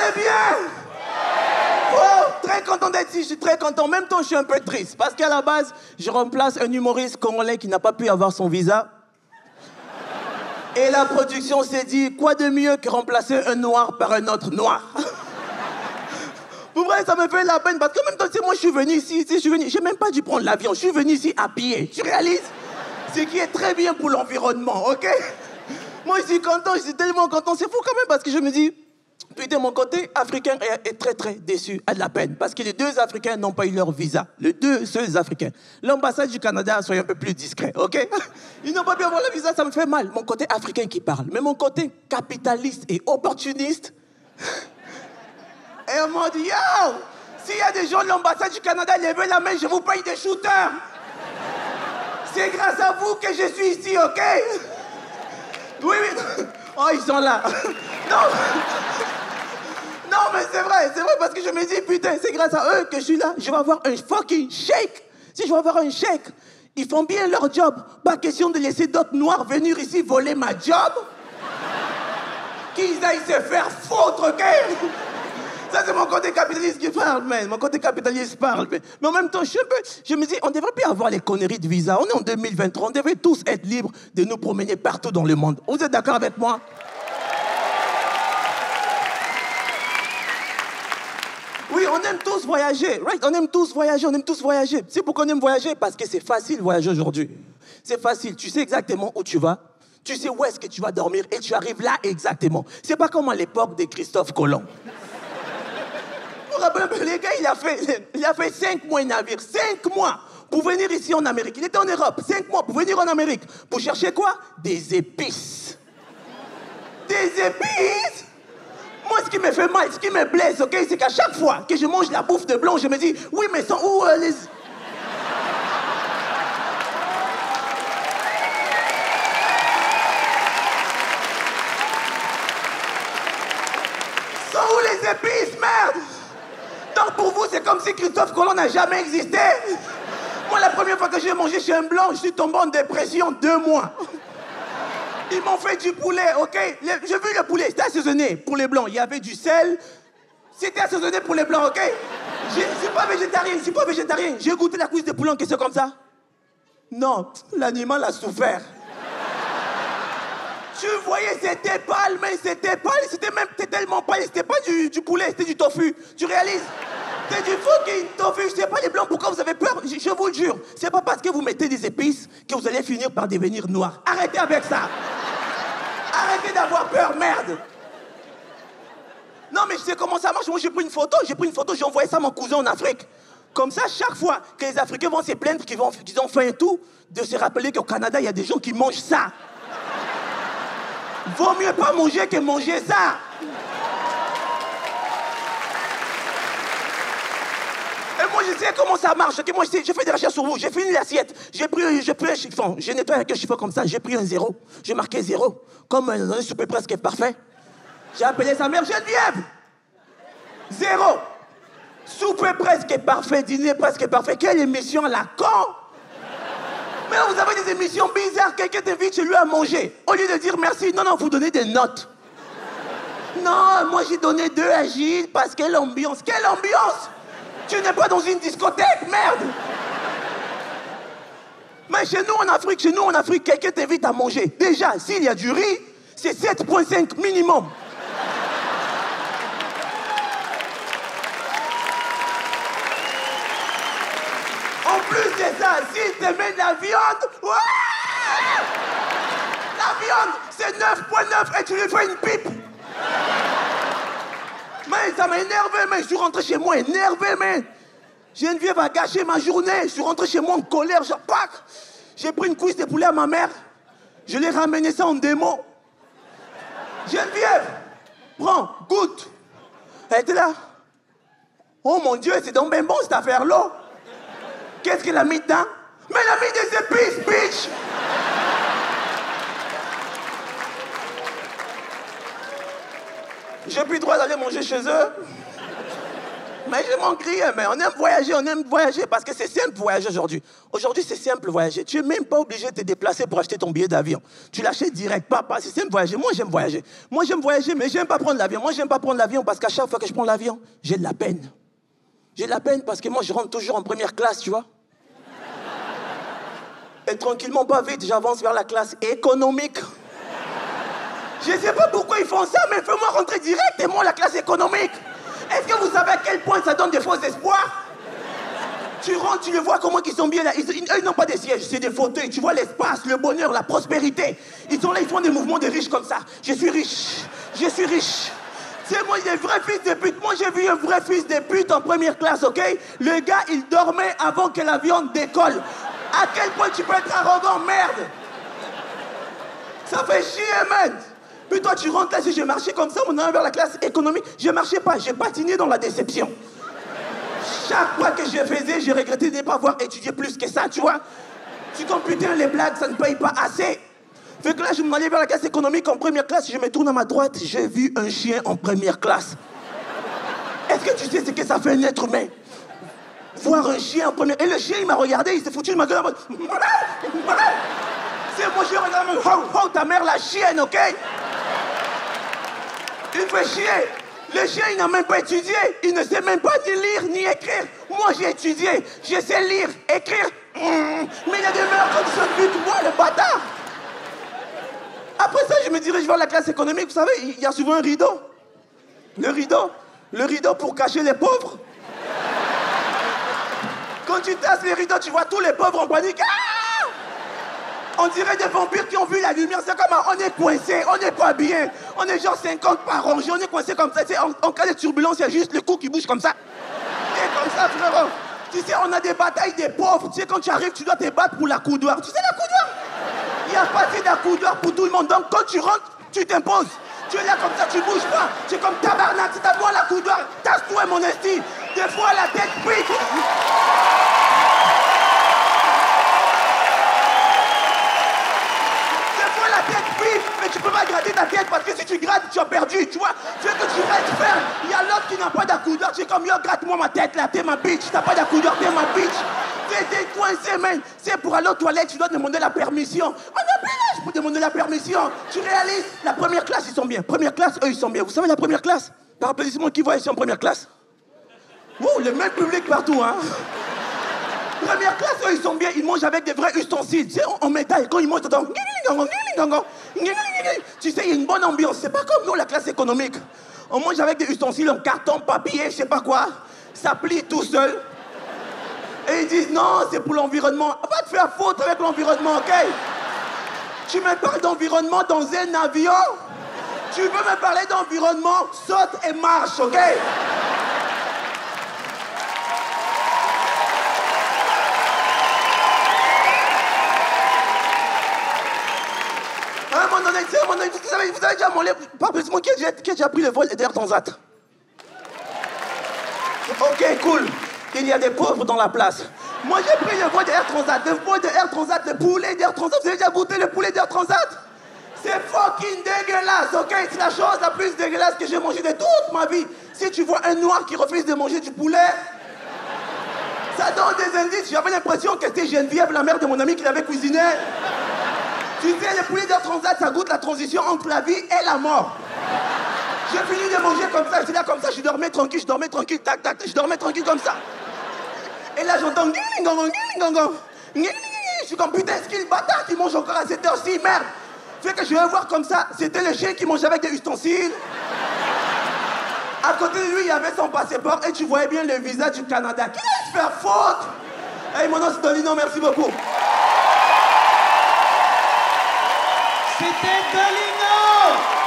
allez bien? Oh, très content d'être ici, je suis très content. En même temps, je suis un peu triste. Parce qu'à la base, je remplace un humoriste congolais qui n'a pas pu avoir son visa. Et la production s'est dit, quoi de mieux que remplacer un noir par un autre noir? Pour vrai, ça me fait la peine. Parce qu'en même temps, moi, je suis venu ici, j'ai même pas dû prendre l'avion. Je suis venu ici à pied. Tu réalises? Ce qui est très bien pour l'environnement, ok? Moi, je suis content, je suis tellement content. C'est fou quand même parce que je me dis... Putain, mon côté africain est très, très déçu, a de la peine. Parce que les 2 Africains n'ont pas eu leur visa. Les 2 seuls Africains. L'ambassade du Canada, soyez un peu plus discret, ok? Ils n'ont pas pu avoir le visa, ça me fait mal. Mon côté africain qui parle. Mais mon côté capitaliste et opportuniste... Et on m'a dit, yo! S'il y a des gens de l'ambassade du Canada, levez la main, je vous paye des shooters. C'est grâce à vous que je suis ici, ok? Oui, oui. Oh, ils sont là. Non. Non, mais c'est vrai, parce que je me dis, putain, c'est grâce à eux que je suis là. Je vais avoir un fucking chèque. Si je vais avoir un chèque, ils font bien leur job. Pas question de laisser d'autres noirs venir ici voler ma job. Qu'ils aillent se faire foutre, ok? Ça, c'est mon côté capitaliste qui parle, man. Mon côté capitaliste parle. Mais en même temps, je me dis, on devrait plus avoir les conneries de visa. On est en 2023, on devrait tous être libres de nous promener partout dans le monde. Vous êtes d'accord avec moi? Oui, on aime tous voyager, right? On aime tous voyager. C'est pourquoi on aime voyager? Parce que c'est facile voyager aujourd'hui. C'est facile, tu sais exactement où tu vas. Tu sais où est-ce que tu vas dormir et tu arrives là exactement. C'est pas comme à l'époque de Christophe Colomb. Les gars, il a fait 5 mois de navire, 5 mois pour venir ici en Amérique. Il était en Europe, 5 mois pour venir en Amérique. Pour chercher quoi? Des épices. Des épices? Moi, ce qui me fait mal, ce qui me blesse, ok, c'est qu'à chaque fois que je mange la bouffe de blanc, je me dis, oui, mais sont où les... Sont où les épices, merde? Donc pour vous, c'est comme si Christophe Colomb n'a jamais existé. Moi, la première fois que j'ai mangé chez un blanc, je suis tombé en dépression 2 mois. Ils m'ont fait du poulet, ok? J'ai vu le poulet, c'était assaisonné pour les blancs. Il y avait du sel, c'était assaisonné pour les blancs, ok? Je suis pas végétarien, J'ai goûté la cuisse de poulet en question comme ça. Non, l'animal a souffert. Tu voyais, c'était pâle, mais c'était tellement pâle, c'était pas du poulet, c'était du tofu. Tu réalises? C'est du fucking tofu. Je sais pas les blancs pourquoi vous avez peur. Je vous le jure. C'est pas parce que vous mettez des épices que vous allez finir par devenir noir. Arrêtez avec ça. Arrêtez d'avoir peur, merde. Non, mais je sais comment ça marche. Moi, j'ai pris une photo, j'ai envoyé ça à mon cousin en Afrique. Comme ça, chaque fois que les Africains vont se plaindre qu'ils ont faim et tout, de se rappeler qu'au Canada, il y a des gens qui mangent ça. Vaut mieux pas manger que manger ça. Et moi, je sais comment ça marche. Okay, moi, je fais des recherches sur vous. J'ai fini l'assiette. J'ai pris un chiffon. J'ai nettoyé avec un chiffon comme ça. J'ai pris un 0. J'ai marqué 0. Comme dans un souper presque parfait. J'ai appelé sa mère Geneviève. 0. Souper presque parfait. Dîner presque parfait. Quelle émission à la con. Mais là, vous avez des émissions bizarres. Quelqu'un t'invite chez lui à manger. Au lieu de dire merci, non, vous donnez des notes. Non, moi, j'ai donné 2 à Gilles parce quelle ambiance. Quelle ambiance? Tu n'es pas dans une discothèque, merde. Mais chez nous en Afrique, quelqu'un t'invite à manger. Déjà, s'il y a du riz, c'est 7,5 minimum. En plus de ça, s'il te met de la viande, ouais! La viande, c'est 9,9 et tu lui fais une pipe. Mais ça m'a énervé, mais je suis rentré chez moi énervé, mais Geneviève a gâché ma journée. Je suis rentré chez moi en colère, je pack. J'ai pris une cuisse de poulet à ma mère. Je l'ai ramené ça en démo. Geneviève, prends, goûte. Elle était là. Oh mon Dieu, c'est donc bien bon cette affaire-là. Qu'est-ce qu'elle a mis dedans? Mais elle a mis des épices, bitch. J'ai plus le droit d'aller manger chez eux. Mais je m'en criais, mais on aime voyager parce que c'est simple voyager aujourd'hui. Aujourd'hui, c'est simple voyager. Tu n'es même pas obligé de te déplacer pour acheter ton billet d'avion. Tu l'achètes direct, papa, c'est simple voyager. Moi, j'aime voyager. Moi, j'aime voyager, mais j'aime pas prendre l'avion. Moi, j'aime pas prendre l'avion parce qu'à chaque fois que je prends l'avion, j'ai de la peine. J'ai de la peine parce que moi, je rentre toujours en première classe, tu vois. Et tranquillement, pas vite, j'avance vers la classe économique. Je sais pas pourquoi ils font ça, mais fais-moi rentrer direct et moi, la classe économique. Est-ce que vous savez à quel point ça donne des faux espoirs? Tu rentres, tu les vois comment ils sont bien là. Ils n'ont pas des sièges, c'est des fauteuils. Tu vois l'espace, le bonheur, la prospérité. Ils sont là, ils font des mouvements de riches comme ça. Je suis riche, je suis riche. C'est moi, des vrais fils de pute. Moi, j'ai vu un vrai fils de pute en première classe, ok? Le gars, il dormait avant que l'avion décolle. À quel point tu peux être arrogant, merde? Ça fait chier, man. Puis toi, tu rentres là, si j'ai marché comme ça, on est vers la classe économique. Je marchais pas, j'ai patiné dans la déception. Chaque fois que je faisais, j'ai regretté de ne pas avoir étudié plus que ça, tu vois. Tu comme putain, les blagues, ça ne paye pas assez. Fait que là, je m'en allais vers la classe économique en première classe, je me tourne à ma droite, j'ai vu un chien en première classe. Est-ce que tu sais ce que ça fait un être humain? Voir un chien en première... Et le chien, il m'a regardé, il s'est foutu de ma gueule en mode... C'est moi, je regarde, oh, ta mère, la chienne, ok? Il fait chier. Le chien, il n'a même pas étudié. Il ne sait même pas ni lire ni écrire. Moi, j'ai étudié. Je sais lire, écrire. Mais il y a des meilleures conditions de vie que moi, le bâtard. Après ça, je me dirige vers la classe économique. Vous savez, il y a souvent un rideau. Le rideau pour cacher les pauvres. Quand tu tasses les rideaux, tu vois tous les pauvres en panique. Ah! On dirait des vampires qui ont vu la lumière. C'est comme on est coincé, on n'est pas bien. On est genre 50 par rangée, on est coincé comme ça. En cas de turbulence, il y a juste le cou qui bouge comme ça. Et comme ça, frérot. Tu sais, on a des batailles des pauvres. Tu sais, quand tu arrives, tu dois te battre pour la coudoir. Tu sais, la coudoir? Il n'y a pas assez de coudoir pour tout le monde. Donc, quand tu rentres, tu t'imposes. Tu es là comme ça, tu bouges pas. Tu es comme tabarnak, c'est à moi la coudoir. Tasse-toi, mon esti. Des fois, la tête pique. Mais tu peux pas gratter ta tête parce que si tu grattes, tu as perdu, tu vois. Tu veux que tu restes ferme. Il y a l'autre qui n'a pas d'accoudeur. Tu es comme, yo, gratte-moi ma tête là, t'es ma bitch. T'as pas d'accoudeur, t'es ma bitch. T'es coincé, man. C'est pour aller aux toilettes, tu dois demander la permission. On a plus l'âge pour demander la permission. Tu réalises, la première classe, ils sont bien. Première classe, eux, ils sont bien. Vous savez, la première classe, par applaudissement, qui voit ici en première classe? Wow, le même public partout, hein. Première classe, eux, ils sont bien, ils mangent avec des vrais ustensiles. Tu sais, en métal, quand ils mangent, t'entends... Tu sais, il y a une bonne ambiance. C'est pas comme nous, la classe économique. On mange avec des ustensiles en carton, papier, je sais pas quoi. Ça plie tout seul. Et ils disent, non, c'est pour l'environnement. Va te faire foutre avec l'environnement, ok? Tu me parles d'environnement dans un avion? Tu veux me parler d'environnement? Saute et marche, ok? Vous avez déjà molé, pas plus moi qui a déjà pris le vol d'Air Transat. Ok, cool. Il y a des pauvres dans la place. Moi j'ai pris le vol d'Air Transat, le poulet d'Air Transat. Vous avez déjà goûté le poulet d'Air Transat? C'est fucking dégueulasse, ok? C'est la chose la plus dégueulasse que j'ai mangée de toute ma vie. Si tu vois un noir qui refuse de manger du poulet, ça donne des indices. J'avais l'impression que c'était Geneviève, la mère de mon ami, qui l'avait cuisiné. Tu sais, le poulet d'Air Transat, ça goûte la transition entre la vie et la mort. J'ai fini de manger comme ça, j'étais là comme ça, je dormais tranquille, tac, tac, je dormais tranquille comme ça. Et là, j'entends... Je suis comme, putain, est-ce qu'il est le bâtard qui mange encore à cette heure-ci, merde. Fait que je vais voir comme ça, c'était le chien qui mangeait avec des ustensiles. À côté de lui, il y avait son passeport et tu voyais bien le visa du Canada. Qui laisse faire faute? Hey, mon nom c'est Dolino, merci beaucoup. C'était Dolino!